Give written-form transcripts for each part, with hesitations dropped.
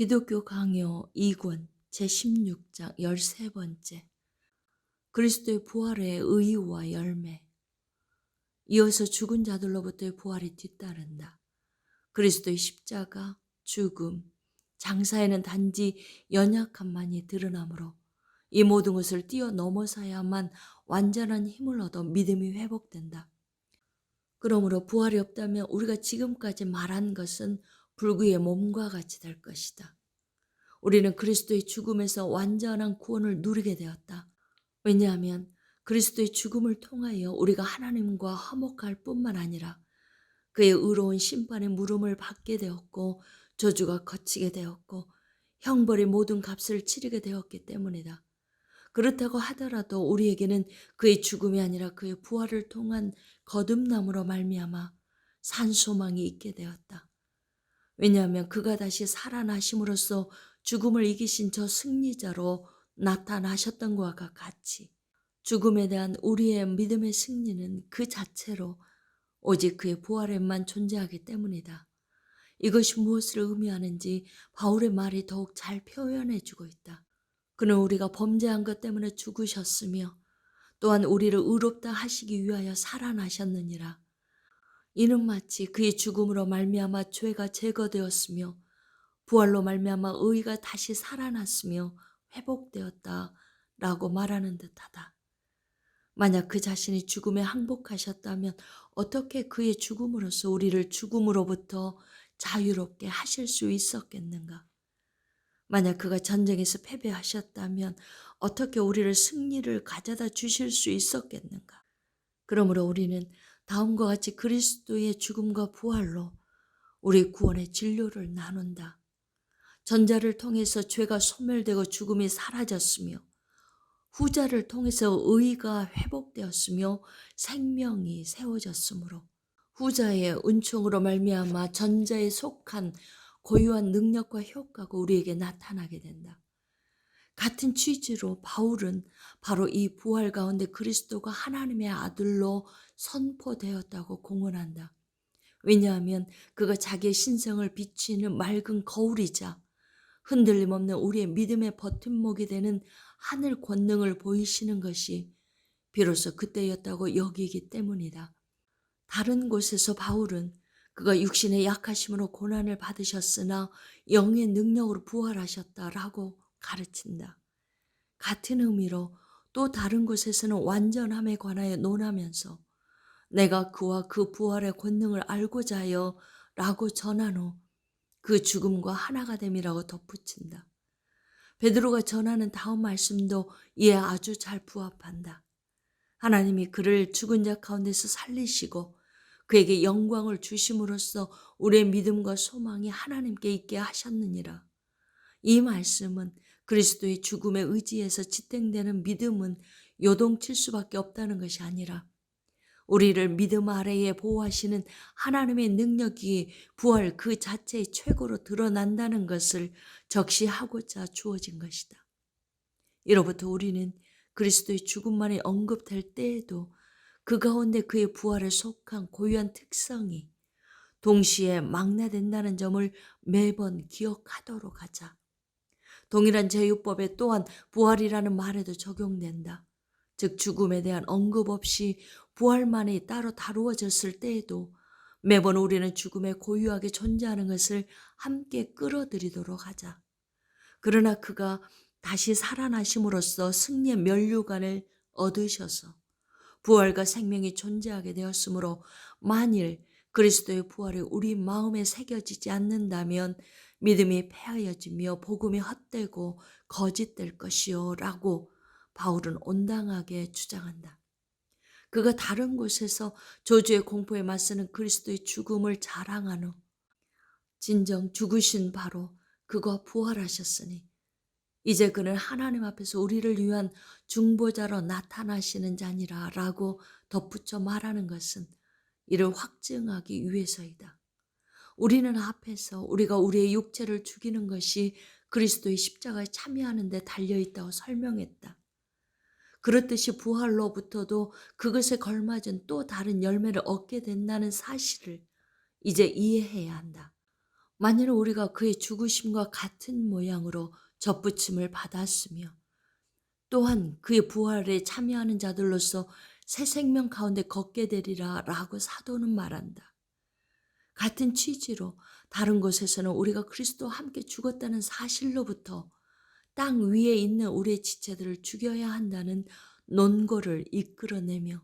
기독교 강요 2권 제16장 13번째 그리스도의 부활의 의유와 열매. 이어서 죽은 자들로부터의 부활이 뒤따른다. 그리스도의 십자가, 죽음, 장사에는 단지 연약함만이 드러나므로 이 모든 것을 뛰어넘어서야만 완전한 힘을 얻어 믿음이 회복된다. 그러므로 부활이 없다면 우리가 지금까지 말한 것은 불구의 몸과 같이 될 것이다. 우리는 그리스도의 죽음에서 완전한 구원을 누리게 되었다. 왜냐하면 그리스도의 죽음을 통하여 우리가 하나님과 화목할 뿐만 아니라 그의 의로운 심판의 물음을 받게 되었고 저주가 거치게 되었고 형벌의 모든 값을 치르게 되었기 때문이다. 그렇다고 하더라도 우리에게는 그의 죽음이 아니라 그의 부활을 통한 거듭남으로 말미암아 산소망이 있게 되었다. 왜냐하면 그가 다시 살아나심으로써 죽음을 이기신 저 승리자로 나타나셨던 것과 같이 죽음에 대한 우리의 믿음의 승리는 그 자체로 오직 그의 부활에만 존재하기 때문이다. 이것이 무엇을 의미하는지 바울의 말이 더욱 잘 표현해 주고 있다. 그는 우리가 범죄한 것 때문에 죽으셨으며 또한 우리를 의롭다 하시기 위하여 살아나셨느니라. 이는 마치 그의 죽음으로 말미암아 죄가 제거되었으며 부활로 말미암아 의가 다시 살아났으며 회복되었다라고 말하는 듯하다. 만약 그 자신이 죽음에 항복하셨다면 어떻게 그의 죽음으로써 우리를 죽음으로부터 자유롭게 하실 수 있었겠는가? 만약 그가 전쟁에서 패배하셨다면 어떻게 우리를 승리를 가져다 주실 수 있었겠는가? 그러므로 우리는 다음과 같이 그리스도의 죽음과 부활로 우리 구원의 진료를 나눈다. 전자를 통해서 죄가 소멸되고 죽음이 사라졌으며 후자를 통해서 의가 회복되었으며 생명이 세워졌으므로 후자의 은총으로 말미암아 전자에 속한 고유한 능력과 효과가 우리에게 나타나게 된다. 같은 취지로 바울은 바로 이 부활 가운데 그리스도가 하나님의 아들로 선포되었다고 공언한다. 왜냐하면 그가 자기의 신성을 비추는 맑은 거울이자 흔들림 없는 우리의 믿음의 버팀목이 되는 하늘 권능을 보이시는 것이 비로소 그때였다고 여기기 때문이다. 다른 곳에서 바울은 그가 육신의 약하심으로 고난을 받으셨으나 영의 능력으로 부활하셨다라고 가르친다. 같은 의미로 또 다른 곳에서는 완전함에 관하여 논하면서 내가 그와 그 부활의 권능을 알고자 하여 라고 전한 후 그 죽음과 하나가 됨이라고 덧붙인다. 베드로가 전하는 다음 말씀도 이에 아주 잘 부합한다. 하나님이 그를 죽은 자 가운데서 살리시고 그에게 영광을 주심으로써 우리의 믿음과 소망이 하나님께 있게 하셨느니라. 이 말씀은 그리스도의 죽음에 의지해서 지탱되는 믿음은 요동칠 수밖에 없다는 것이 아니라 우리를 믿음 아래에 보호하시는 하나님의 능력이 부활 그 자체의 최고로 드러난다는 것을 적시하고자 주어진 것이다. 이로부터 우리는 그리스도의 죽음만이 언급될 때에도 그 가운데 그의 부활에 속한 고유한 특성이 동시에 망라된다는 점을 매번 기억하도록 하자. 동일한 제유법에 또한 부활이라는 말에도 적용된다. 즉 죽음에 대한 언급 없이 부활만이 따로 다루어졌을 때에도 매번 우리는 죽음에 고유하게 존재하는 것을 함께 끌어들이도록 하자. 그러나 그가 다시 살아나심으로써 승리의 면류관을 얻으셔서 부활과 생명이 존재하게 되었으므로 만일 그리스도의 부활이 우리 마음에 새겨지지 않는다면 믿음이 폐하여지며 복음이 헛되고 거짓될 것이요 라고 바울은 온당하게 주장한다. 그가 다른 곳에서 저주의 공포에 맞서는 그리스도의 죽음을 자랑한 후 진정 죽으신 바로 그가 부활하셨으니 이제 그는 하나님 앞에서 우리를 위한 중보자로 나타나시는 자니라 라고 덧붙여 말하는 것은 이를 확증하기 위해서이다. 우리는 앞에서 우리가 우리의 육체를 죽이는 것이 그리스도의 십자가에 참여하는 데 달려있다고 설명했다. 그렇듯이 부활로부터도 그것에 걸맞은 또 다른 열매를 얻게 된다는 사실을 이제 이해해야 한다. 만일 우리가 그의 죽으심과 같은 모양으로 접붙임을 받았으며 또한 그의 부활에 참여하는 자들로서 새 생명 가운데 걷게 되리라 라고 사도는 말한다. 같은 취지로 다른 곳에서는 우리가 그리스도와 함께 죽었다는 사실로부터 땅 위에 있는 우리의 지체들을 죽여야 한다는 논거를 이끌어내며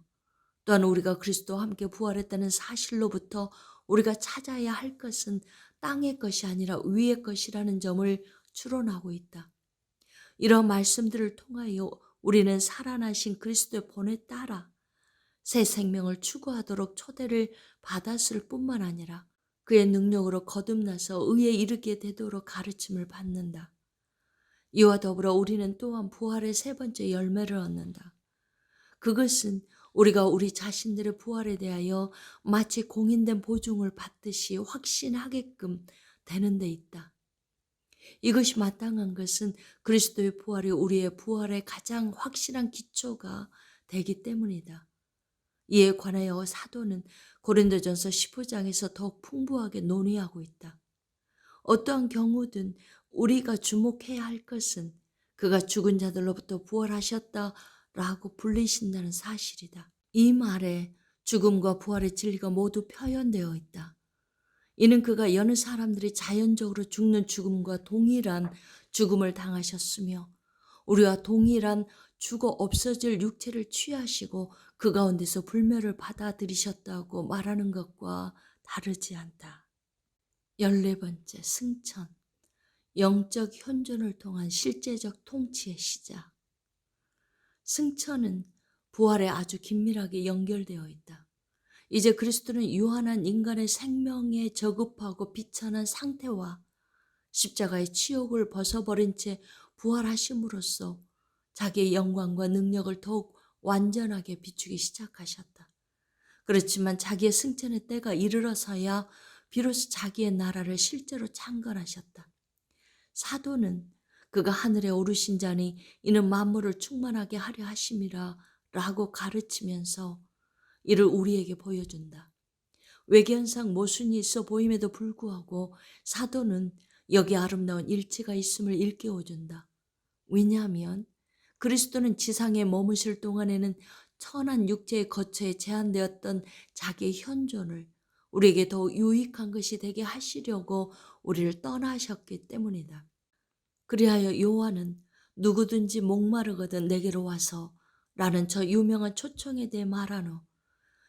또한 우리가 그리스도와 함께 부활했다는 사실로부터 우리가 찾아야 할 것은 땅의 것이 아니라 위의 것이라는 점을 추론하고 있다. 이런 말씀들을 통하여 우리는 살아나신 그리스도의 본에 따라 새 생명을 추구하도록 초대를 받았을 뿐만 아니라 그의 능력으로 거듭나서 의에 이르게 되도록 가르침을 받는다. 이와 더불어 우리는 또한 부활의 세 번째 열매를 얻는다. 그것은 우리가 우리 자신들의 부활에 대하여 마치 공인된 보증을 받듯이 확신하게끔 되는 데 있다. 이것이 마땅한 것은 그리스도의 부활이 우리의 부활의 가장 확실한 기초가 되기 때문이다. 이에 관하여 사도는 고린도전서 15장에서 더욱 풍부하게 논의하고 있다. 어떠한 경우든 우리가 주목해야 할 것은 그가 죽은 자들로부터 부활하셨다라고 불리신다는 사실이다. 이 말에 죽음과 부활의 진리가 모두 표현되어 있다. 이는 그가 여느 사람들이 자연적으로 죽는 죽음과 동일한 죽음을 당하셨으며 우리와 동일한 죽어 없어질 육체를 취하시고 그 가운데서 불멸을 받아들이셨다고 말하는 것과 다르지 않다. 14번째, 승천. 영적 현존을 통한 실제적 통치의 시작. 승천은 부활에 아주 긴밀하게 연결되어 있다. 이제 그리스도는 유한한 인간의 생명에 저급하고 비천한 상태와 십자가의 치욕을 벗어버린 채 부활하심으로써 자기의 영광과 능력을 더욱 완전하게 비추기 시작하셨다. 그렇지만 자기의 승천의 때가 이르러서야 비로소 자기의 나라를 실제로 창건하셨다. 사도는 그가 하늘에 오르신 자니 이는 만물을 충만하게 하려 하심이라 라고 가르치면서 이를 우리에게 보여준다. 외견상 모순이 있어 보임에도 불구하고 사도는 여기 아름다운 일치가 있음을 일깨워준다. 왜냐하면 그리스도는 지상에 머무실 동안에는 천한 육체의 거처에 제한되었던 자기의 현존을 우리에게 더 유익한 것이 되게 하시려고 우리를 떠나셨기 때문이다. 그리하여 요한은 누구든지 목마르거든 내게로 와서 라는 저 유명한 초청에 대해 말하노.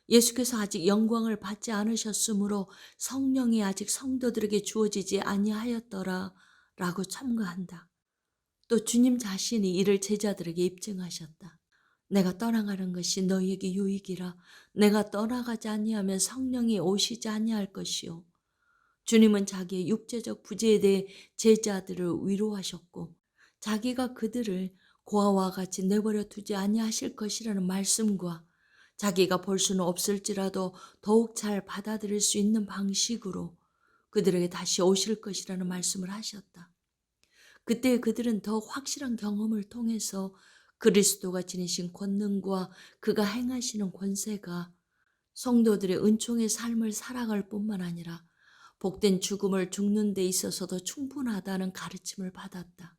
예수께서 아직 영광을 받지 않으셨으므로 성령이 아직 성도들에게 주어지지 아니하였더라 라고 첨가한다. 또 주님 자신이 이를 제자들에게 입증하셨다. 내가 떠나가는 것이 너희에게 유익이라. 내가 떠나가지 아니하면 성령이 오시지 아니할 것이요. 주님은 자기의 육체적 부재에 대해 제자들을 위로하셨고 자기가 그들을 고아와 같이 내버려 두지 아니하실 것이라는 말씀과 자기가 볼 수는 없을지라도 더욱 잘 받아들일 수 있는 방식으로 그들에게 다시 오실 것이라는 말씀을 하셨다. 그때 그들은 더 확실한 경험을 통해서 그리스도가 지니신 권능과 그가 행하시는 권세가 성도들의 은총의 삶을 살아갈 뿐만 아니라 복된 죽음을 죽는 데 있어서도 충분하다는 가르침을 받았다.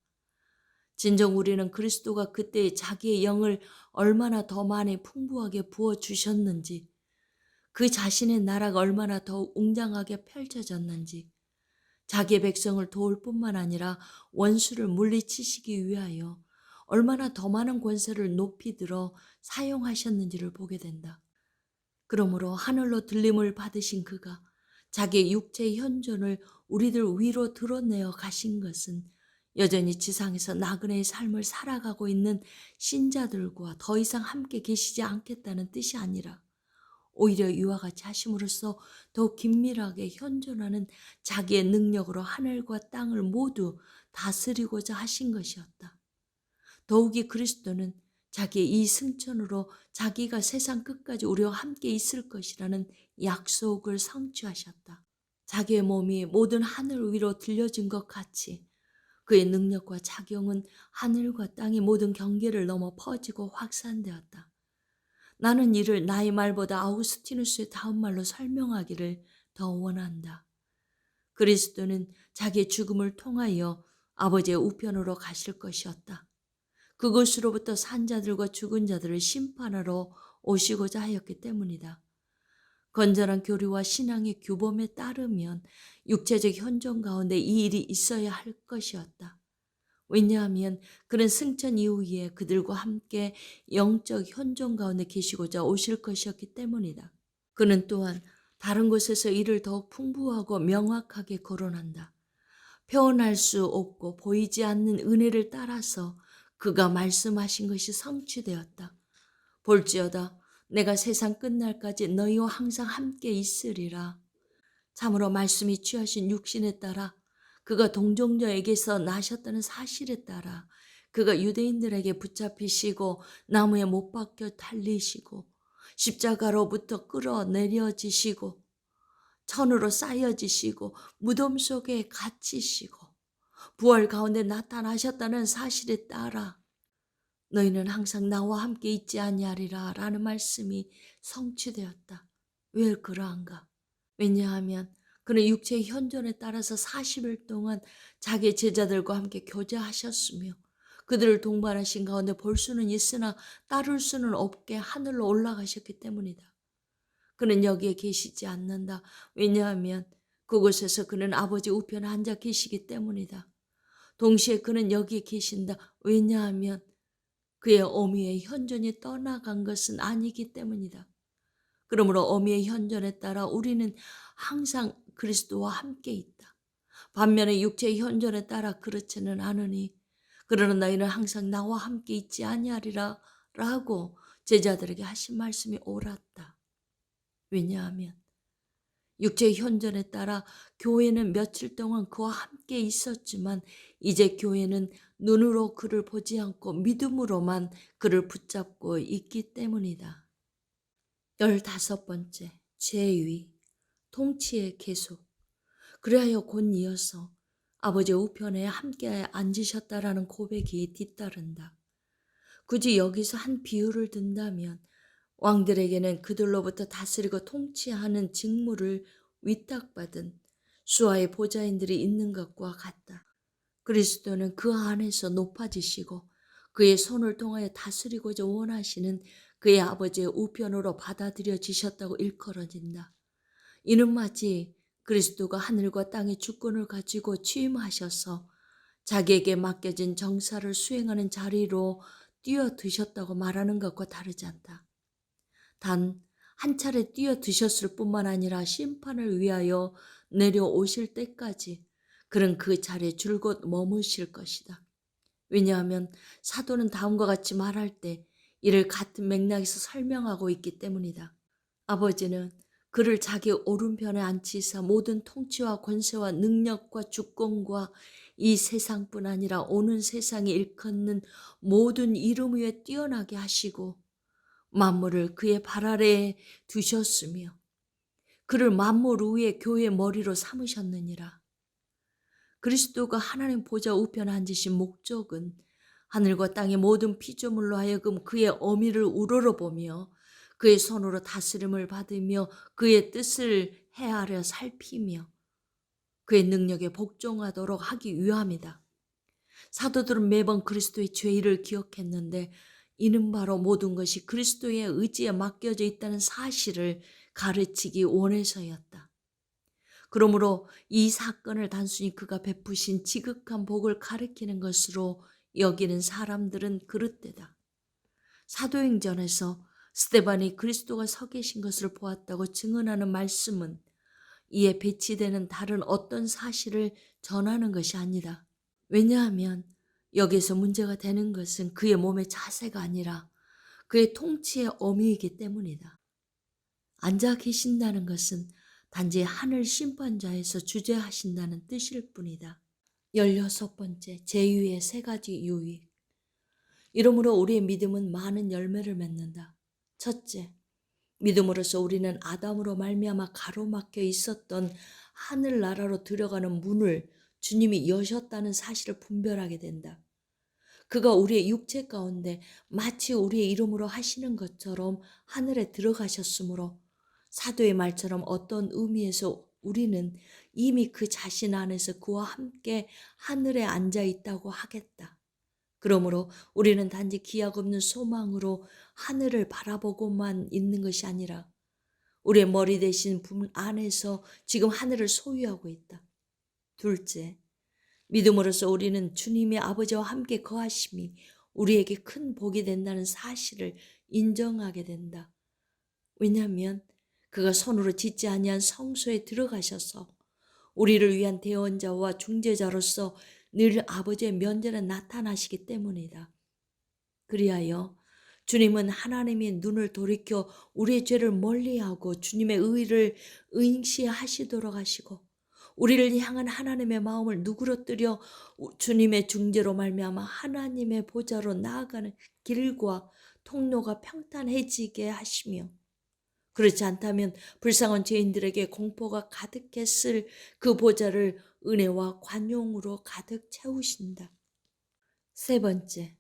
진정 우리는 그리스도가 그때 자기의 영을 얼마나 더 많이 풍부하게 부어주셨는지, 그 자신의 나라가 얼마나 더 웅장하게 펼쳐졌는지, 자기의 백성을 도울 뿐만 아니라 원수를 물리치시기 위하여 얼마나 더 많은 권세를 높이 들어 사용하셨는지를 보게 된다. 그러므로 하늘로 들림을 받으신 그가 자기의 육체의 현존을 우리들 위로 드러내어 가신 것은 여전히 지상에서 나그네의 삶을 살아가고 있는 신자들과 더 이상 함께 계시지 않겠다는 뜻이 아니라 오히려 이와 같이 하심으로써 더욱 긴밀하게 현존하는 자기의 능력으로 하늘과 땅을 모두 다스리고자 하신 것이었다. 더욱이 그리스도는 자기의 이 승천으로 자기가 세상 끝까지 우리와 함께 있을 것이라는 약속을 성취하셨다. 자기의 몸이 모든 하늘 위로 들려진 것 같이 그의 능력과 작용은 하늘과 땅의 모든 경계를 넘어 퍼지고 확산되었다. 나는 이를 나의 말보다 아우구스티누스의 다음 말로 설명하기를 더 원한다. 그리스도는 자기의 죽음을 통하여 아버지의 우편으로 가실 것이었다. 그곳으로부터 산 자들과 죽은 자들을 심판하러 오시고자 하였기 때문이다. 건전한 교리와 신앙의 규범에 따르면 육체적 현존 가운데 이 일이 있어야 할 것이었다. 왜냐하면 그는 승천 이후에 그들과 함께 영적 현존 가운데 계시고자 오실 것이었기 때문이다. 그는 또한 다른 곳에서 이를 더욱 풍부하고 명확하게 거론한다. 표현할 수 없고 보이지 않는 은혜를 따라서 그가 말씀하신 것이 성취되었다. 볼지어다 내가 세상 끝날까지 너희와 항상 함께 있으리라. 참으로 말씀이 취하신 육신에 따라 그가 동정녀에게서 나셨다는 사실에 따라 그가 유대인들에게 붙잡히시고 나무에 못 박혀 달리시고 십자가로부터 끌어내려지시고 천으로 쌓여지시고 무덤 속에 갇히시고 부활 가운데 나타나셨다는 사실에 따라 너희는 항상 나와 함께 있지 아니하리라 라는 말씀이 성취되었다. 왜 그러한가? 왜냐하면 그는 육체의 현존에 따라서 40일 동안 자기 제자들과 함께 교제하셨으며 그들을 동반하신 가운데 볼 수는 있으나 따를 수는 없게 하늘로 올라가셨기 때문이다. 그는 여기에 계시지 않는다. 왜냐하면 그곳에서 그는 아버지 우편에 앉아 계시기 때문이다. 동시에 그는 여기에 계신다. 왜냐하면 그의 어미의 현존이 떠나간 것은 아니기 때문이다. 그러므로 어미의 현존에 따라 우리는 항상 그리스도와 함께 있다. 반면에 육체의 현존에 따라 그렇지는 않으니 그러나 너희는 항상 나와 함께 있지 아니하리라 라고 제자들에게 하신 말씀이 옳았다. 왜냐하면 육체의 현존에 따라 교회는 며칠 동안 그와 함께 있었지만 이제 교회는 눈으로 그를 보지 않고 믿음으로만 그를 붙잡고 있기 때문이다. 15번째, 제위, 통치의 계속. 그리하여 곧 이어서 아버지의 우편에 함께 앉으셨다라는 고백이 뒤따른다. 굳이 여기서 한 비유를 든다면 왕들에게는 그들로부터 다스리고 통치하는 직무를 위탁받은 수하의 보좌인들이 있는 것과 같다. 그리스도는 그 안에서 높아지시고 그의 손을 통하여 다스리고자 원하시는 그의 아버지의 우편으로 받아들여지셨다고 일컬어진다. 이는 마치 그리스도가 하늘과 땅의 주권을 가지고 취임하셔서 자기에게 맡겨진 정사를 수행하는 자리로 뛰어드셨다고 말하는 것과 다르지 않다. 단 한 차례 뛰어드셨을 뿐만 아니라 심판을 위하여 내려오실 때까지 그는 그 자리에 줄곧 머무실 것이다. 왜냐하면 사도는 다음과 같이 말할 때 이를 같은 맥락에서 설명하고 있기 때문이다. 아버지는 그를 자기 오른편에 앉히사 모든 통치와 권세와 능력과 주권과 이 세상뿐 아니라 오는 세상에 일컫는 모든 이름 위에 뛰어나게 하시고 만물을 그의 발 아래에 두셨으며 그를 만물 위에 교회의 머리로 삼으셨느니라. 그리스도가 하나님 보좌 우편에 앉으신 목적은 하늘과 땅의 모든 피조물로 하여금 그의 어미를 우러러보며 그의 손으로 다스림을 받으며 그의 뜻을 헤아려 살피며 그의 능력에 복종하도록 하기 위함이다. 사도들은 매번 그리스도의 죄의를 기억했는데 이는 바로 모든 것이 그리스도의 의지에 맡겨져 있다는 사실을 가르치기 원해서였다. 그러므로 이 사건을 단순히 그가 베푸신 지극한 복을 가리키는 것으로 여기는 사람들은 그릇되다. 사도행전에서 스데반이 그리스도가 서 계신 것을 보았다고 증언하는 말씀은 이에 배치되는 다른 어떤 사실을 전하는 것이 아니다. 왜냐하면 여기서 문제가 되는 것은 그의 몸의 자세가 아니라 그의 통치의 어미이기 때문이다. 앉아 계신다는 것은 단지 하늘 심판자에서 주재하신다는 뜻일 뿐이다. 16번째, 제유의 3가지 유익. 이러므로 우리의 믿음은 많은 열매를 맺는다. 첫째, 믿음으로써 우리는 아담으로 말미암아 가로막혀 있었던 하늘나라로 들어가는 문을 주님이 여셨다는 사실을 분별하게 된다. 그가 우리의 육체 가운데 마치 우리의 이름으로 하시는 것처럼 하늘에 들어가셨으므로 사도의 말처럼 어떤 의미에서 우리는 이미 그 자신 안에서 그와 함께 하늘에 앉아 있다고 하겠다. 그러므로 우리는 단지 기약 없는 소망으로 하늘을 바라보고만 있는 것이 아니라 우리의 머리 대신 분 안에서 지금 하늘을 소유하고 있다. 둘째, 믿음으로써 우리는 주님의 아버지와 함께 거하심이 우리에게 큰 복이 된다는 사실을 인정하게 된다. 왜냐하면 그가 손으로 짓지 아니한 성소에 들어가셔서 우리를 위한 대언자와 중재자로서 늘 아버지의 면전에 나타나시기 때문이다. 그리하여 주님은 하나님의 눈을 돌이켜 우리의 죄를 멀리하고 주님의 의를 응시하시도록 하시고 우리를 향한 하나님의 마음을 누그러뜨려 주님의 중재로 말미암아 하나님의 보좌로 나아가는 길과 통로가 평탄해지게 하시며 그렇지 않다면 불쌍한 죄인들에게 공포가 가득했을 그 보좌를 은혜와 관용으로 가득 채우신다. 세 번째,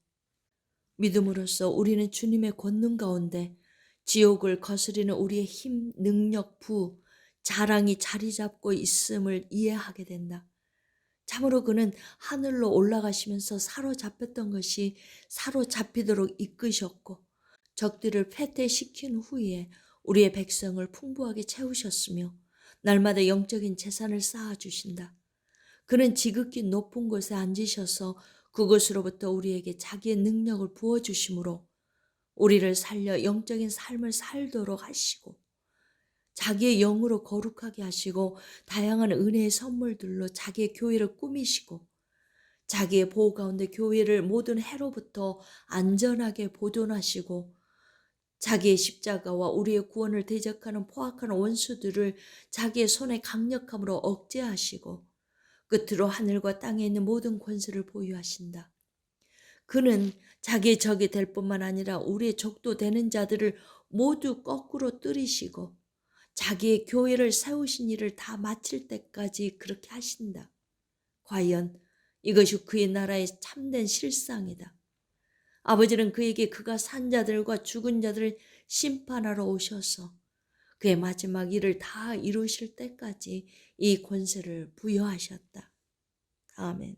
믿음으로써 우리는 주님의 권능 가운데 지옥을 거스리는 우리의 힘, 능력, 부, 자랑이 자리 잡고 있음을 이해하게 된다. 참으로 그는 하늘로 올라가시면서 사로잡혔던 것이 사로잡히도록 이끄셨고 적들을 패퇴시킨 후에 우리의 백성을 풍부하게 채우셨으며 날마다 영적인 재산을 쌓아주신다. 그는 지극히 높은 곳에 앉으셔서 그곳으로부터 우리에게 자기의 능력을 부어주심으로 우리를 살려 영적인 삶을 살도록 하시고 자기의 영으로 거룩하게 하시고 다양한 은혜의 선물들로 자기의 교회를 꾸미시고 자기의 보호 가운데 교회를 모든 해로부터 안전하게 보존하시고 자기의 십자가와 우리의 구원을 대적하는 포악한 원수들을 자기의 손의 강력함으로 억제하시고 끝으로 하늘과 땅에 있는 모든 권세를 보유하신다. 그는 자기의 적이 될 뿐만 아니라 우리의 적도 되는 자들을 모두 거꾸로 뜨리시고 자기의 교회를 세우신 일을 다 마칠 때까지 그렇게 하신다. 과연 이것이 그의 나라의 참된 실상이다. 아버지는 그에게 그가 산 자들과 죽은 자들을 심판하러 오셔서 그의 마지막 일을 다 이루실 때까지 이 권세를 부여하셨다. 아멘.